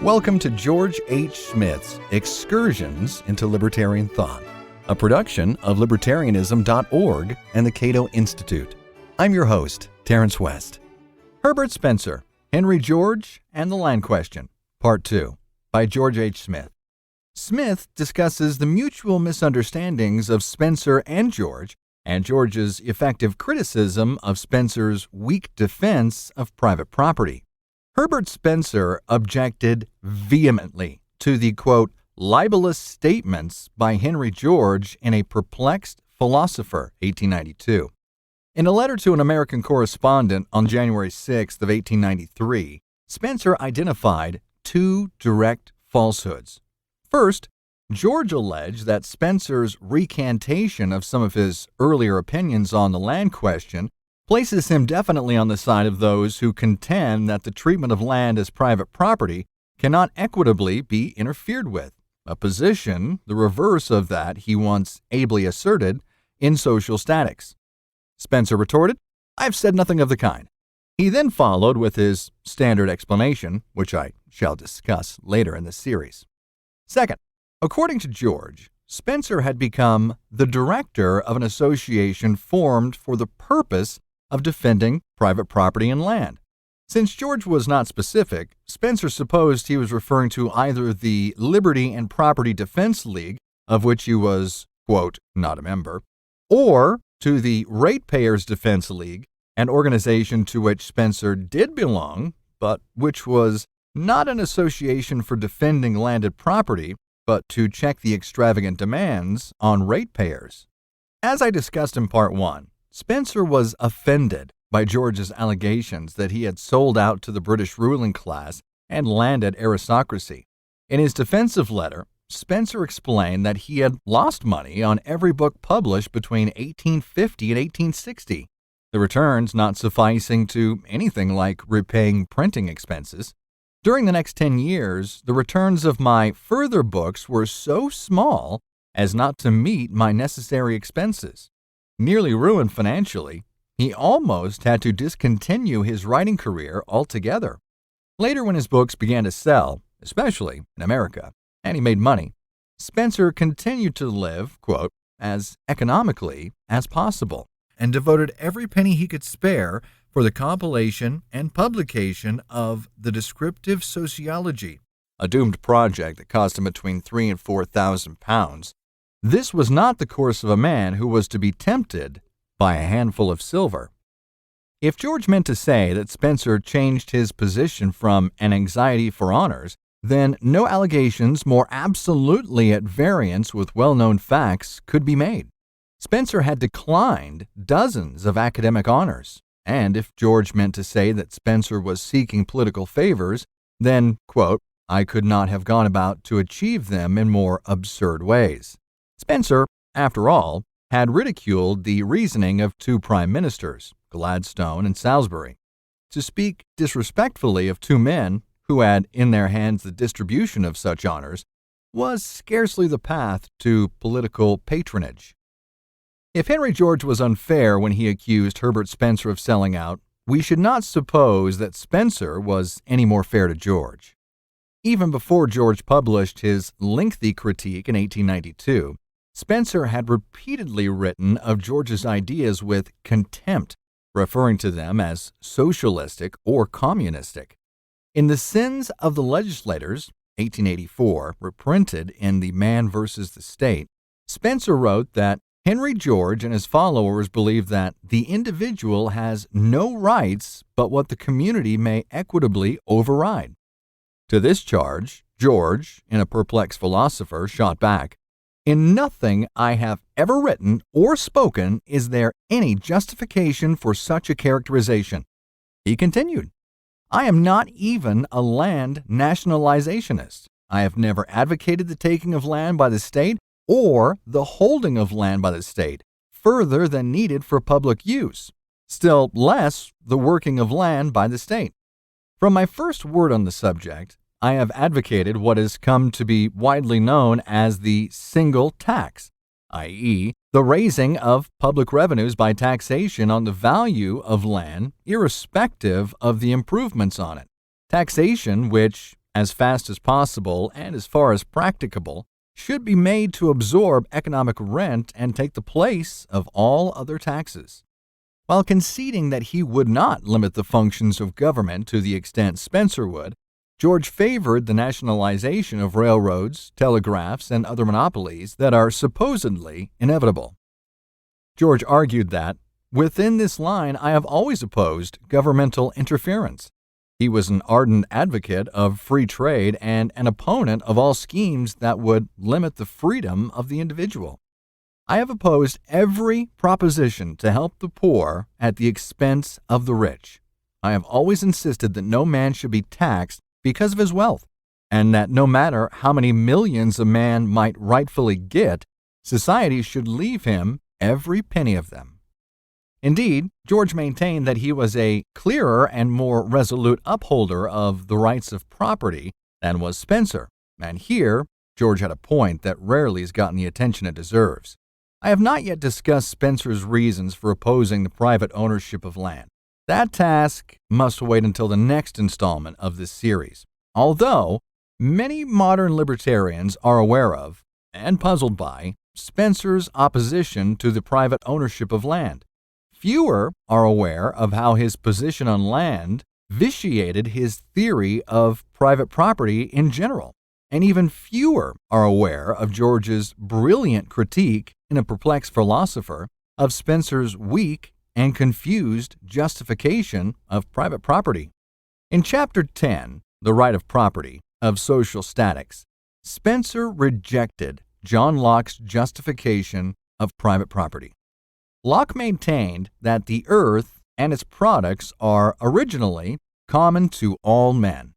Welcome to George H. Smith's Excursions into Libertarian Thought, a production of Libertarianism.org and the Cato Institute. I'm your host, Terence West. Herbert Spencer, Henry George, and the Land Question, Part 2, by George H. Smith. Smith discusses the mutual misunderstandings of Spencer and George's effective criticism of Spencer's weak defense of private property. Herbert Spencer objected vehemently to the, quote, libelous statements by Henry George in A Perplexed Philosopher, 1892. In a letter to an American correspondent on January 6th of 1893, Spencer identified two direct falsehoods. First, George alleged that Spencer's recantation of some of his earlier opinions on the land question places him definitely on the side of those who contend that the treatment of land as private property cannot equitably be interfered with, a position the reverse of that he once ably asserted in Social Statics. Spencer retorted, "I've said nothing of the kind." He then followed with his standard explanation, which I shall discuss later in this series. Second, according to George, Spencer had become the director of an association formed for the purpose of defending private property and land. Since George was not specific, Spencer supposed he was referring to either the Liberty and Property Defense League, of which he was, quote, not a member, or to the Ratepayers Defense League, an organization to which Spencer did belong, but which was not an association for defending landed property, but to check the extravagant demands on ratepayers. As I discussed in Part 1, Spencer was offended by George's allegations that he had sold out to the British ruling class and landed aristocracy. In his defensive letter, Spencer explained that he had lost money on every book published between 1850 and 1860, the returns not sufficing to anything like repaying printing expenses. During the next 10 years, the returns of my further books were so small as not to meet my necessary expenses. Nearly ruined financially, he almost had to discontinue his writing career altogether. Later, when his books began to sell, especially in America, and he made money, Spencer continued to live, quote, as economically as possible, and devoted every penny he could spare for the compilation and publication of The Descriptive Sociology, a doomed project that cost him between £3,000 and £4,000. This was not the course of a man who was to be tempted by a handful of silver. If George meant to say that Spencer changed his position from an anxiety for honors, then no allegations more absolutely at variance with well-known facts could be made. Spencer had declined dozens of academic honors, and if George meant to say that Spencer was seeking political favors, then, quote, I could not have gone about to achieve them in more absurd ways. Spencer, after all, had ridiculed the reasoning of two prime ministers, Gladstone and Salisbury. To speak disrespectfully of two men who had in their hands the distribution of such honors was scarcely the path to political patronage. If Henry George was unfair when he accused Herbert Spencer of selling out, we should not suppose that Spencer was any more fair to George. Even before George published his lengthy critique in 1892, Spencer had repeatedly written of George's ideas with contempt, referring to them as socialistic or communistic. In The Sins of the Legislators, 1884, reprinted in The Man versus the State, Spencer wrote that Henry George and his followers believe that the individual has no rights but what the community may equitably override. To this charge, George, in A Perplexed Philosopher, shot back, "In nothing I have ever written or spoken is there any justification for such a characterization." He continued, "I am not even a land nationalizationist. I have never advocated the taking of land by the state or the holding of land by the state further than needed for public use, still less the working of land by the state. From my first word on the subject, I have advocated what has come to be widely known as the single tax, i.e., the raising of public revenues by taxation on the value of land irrespective of the improvements on it. Taxation which, as fast as possible and as far as practicable, should be made to absorb economic rent and take the place of all other taxes. While conceding that he would not limit the functions of government to the extent Spencer would, George favored the nationalization of railroads, telegraphs, and other monopolies that are supposedly inevitable. George argued that, within this line, I have always opposed governmental interference. He was an ardent advocate of free trade and an opponent of all schemes that would limit the freedom of the individual. I have opposed every proposition to help the poor at the expense of the rich. I have always insisted that no man should be taxed because of his wealth, and that no matter how many millions a man might rightfully get, society should leave him every penny of them. Indeed, George maintained that he was a clearer and more resolute upholder of the rights of property than was Spencer, and here George had a point that rarely has gotten the attention it deserves. I have not yet discussed Spencer's reasons for opposing the private ownership of land. That task must wait until the next installment of this series, although many modern libertarians are aware of, and puzzled by, Spencer's opposition to the private ownership of land. Fewer are aware of how his position on land vitiated his theory of private property in general, and even fewer are aware of George's brilliant critique in A Perplexed Philosopher of Spencer's weak and confused justification of private property. In Chapter 10, The Right of Property, of Social Statics, Spencer rejected John Locke's justification of private property. Locke maintained that the earth and its products are originally common to all men.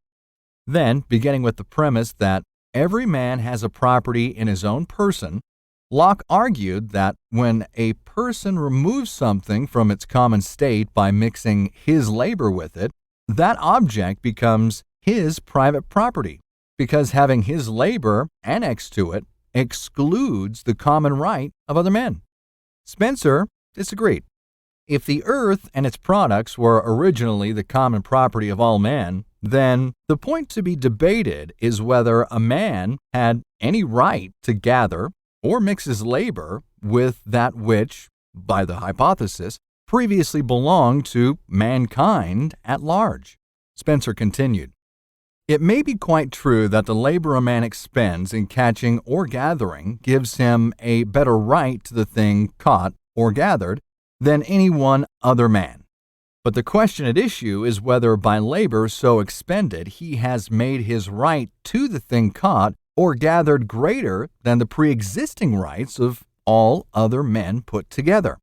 Then, beginning with the premise that every man has a property in his own person, Locke argued that when a person removes something from its common state by mixing his labor with it, that object becomes his private property, because having his labor annexed to it excludes the common right of other men. Spencer disagreed. If the earth and its products were originally the common property of all men, then the point to be debated is whether a man had any right to gather or mix his labor with that which, by the hypothesis, previously belonged to mankind at large. Spencer continued, "It may be quite true that the labor a man expends in catching or gathering gives him a better right to the thing caught or gathered than any one other man. But the question at issue is whether by labor so expended he has made his right to the thing caught or gathered greater than the pre-existing rights of all other men put together.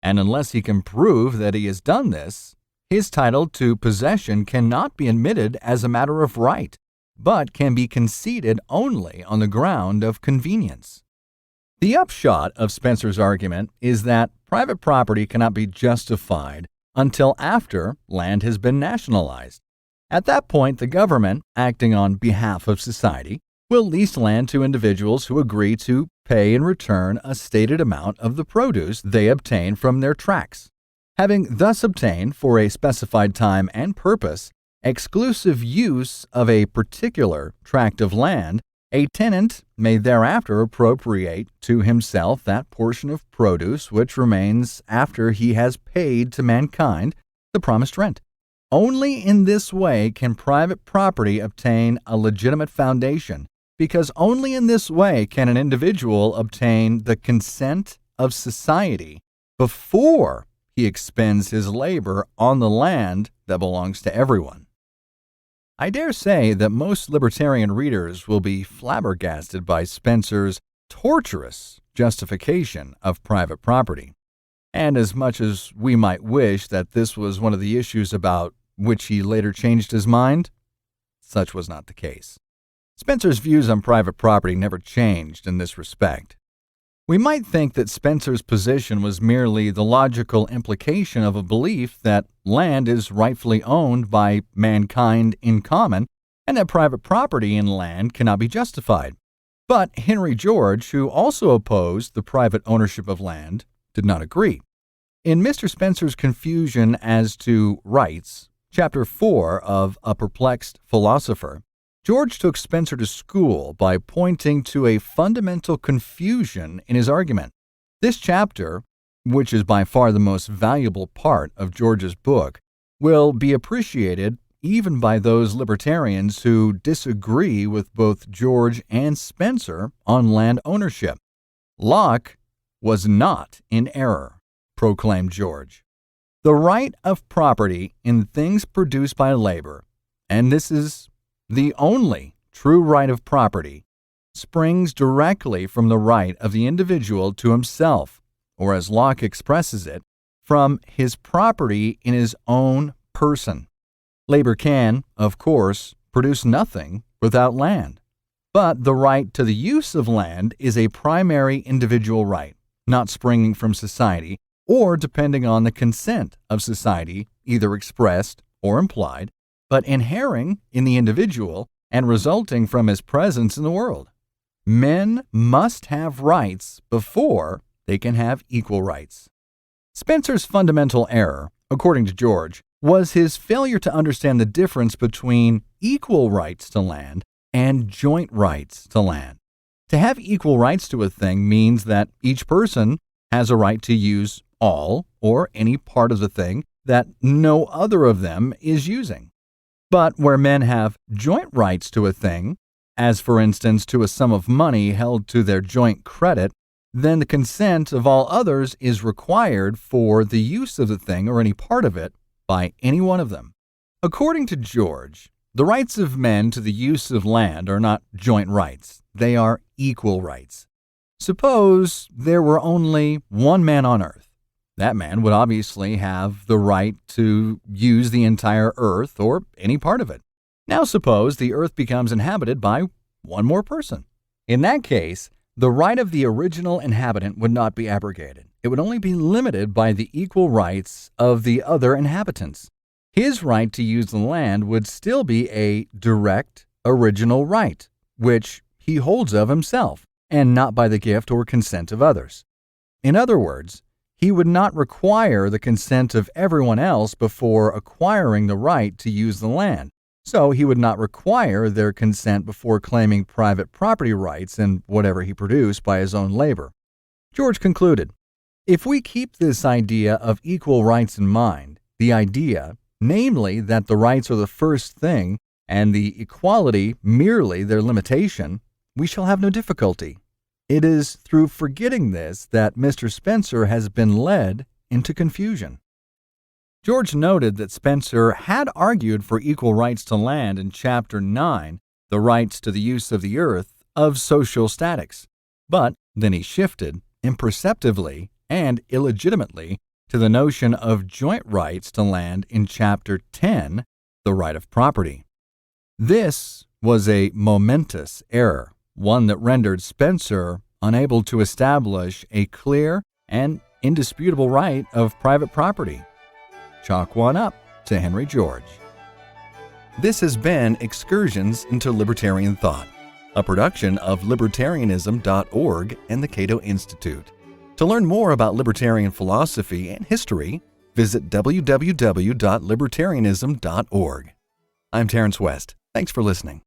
And unless he can prove that he has done this, his title to possession cannot be admitted as a matter of right, but can be conceded only on the ground of convenience." The upshot of Spencer's argument is that private property cannot be justified until after land has been nationalized. At that point, the government, acting on behalf of society, will lease land to individuals who agree to pay in return a stated amount of the produce they obtain from their tracts. Having thus obtained, for a specified time and purpose, exclusive use of a particular tract of land, a tenant may thereafter appropriate to himself that portion of produce which remains after he has paid to mankind the promised rent. Only in this way can private property obtain a legitimate foundation, because only in this way can an individual obtain the consent of society before he expends his labor on the land that belongs to everyone. I dare say that most libertarian readers will be flabbergasted by Spencer's tortuous justification of private property. And as much as we might wish that this was one of the issues about which he later changed his mind, such was not the case. Spencer's views on private property never changed in this respect. We might think that Spencer's position was merely the logical implication of a belief that land is rightfully owned by mankind in common and that private property in land cannot be justified. But Henry George, who also opposed the private ownership of land, did not agree. In Mr. Spencer's confusion as to rights, Chapter 4 of A Perplexed Philosopher, George took Spencer to school by pointing to a fundamental confusion in his argument. This chapter, which is by far the most valuable part of George's book, will be appreciated even by those libertarians who disagree with both George and Spencer on land ownership. Locke was not in error, proclaimed George. The right of property in things produced by labor, and this is the only true right of property, springs directly from the right of the individual to himself, or as Locke expresses it, from his property in his own person. Labor can, of course, produce nothing without land. But the right to the use of land is a primary individual right, not springing from society or depending on the consent of society, either expressed or implied, but inhering in the individual and resulting from his presence in the world. Men must have rights before they can have equal rights. Spencer's fundamental error, according to George, was his failure to understand the difference between equal rights to land and joint rights to land. To have equal rights to a thing means that each person has a right to use all or any part of the thing that no other of them is using. But where men have joint rights to a thing, as for instance to a sum of money held to their joint credit, then the consent of all others is required for the use of the thing or any part of it by any one of them. According to George, the rights of men to the use of land are not joint rights. They are equal rights. Suppose there were only one man on earth. That man would obviously have the right to use the entire earth or any part of it. Now suppose the earth becomes inhabited by one more person. In that case, the right of the original inhabitant would not be abrogated. It would only be limited by the equal rights of the other inhabitants. His right to use the land would still be a direct, original right, which he holds of himself, and not by the gift or consent of others. In other words, he would not require the consent of everyone else before acquiring the right to use the land. So he would not require their consent before claiming private property rights in whatever he produced by his own labor. George concluded, if we keep this idea of equal rights in mind, the idea, namely that the rights are the first thing and the equality merely their limitation, we shall have no difficulty. It is through forgetting this that Mr. Spencer has been led into confusion. George noted that Spencer had argued for equal rights to land in Chapter 9, the rights to the use of the earth, of social statics. But then he shifted, imperceptibly and illegitimately, to the notion of joint rights to land in Chapter 10, the right of property. This was a momentous error, one that rendered Spencer unable to establish a clear and indisputable right of private property. Chalk one up to Henry George. This has been Excursions into Libertarian Thought, a production of libertarianism.org and the Cato Institute. To learn more about libertarian philosophy and history, visit www.libertarianism.org. I'm Terence West. Thanks for listening.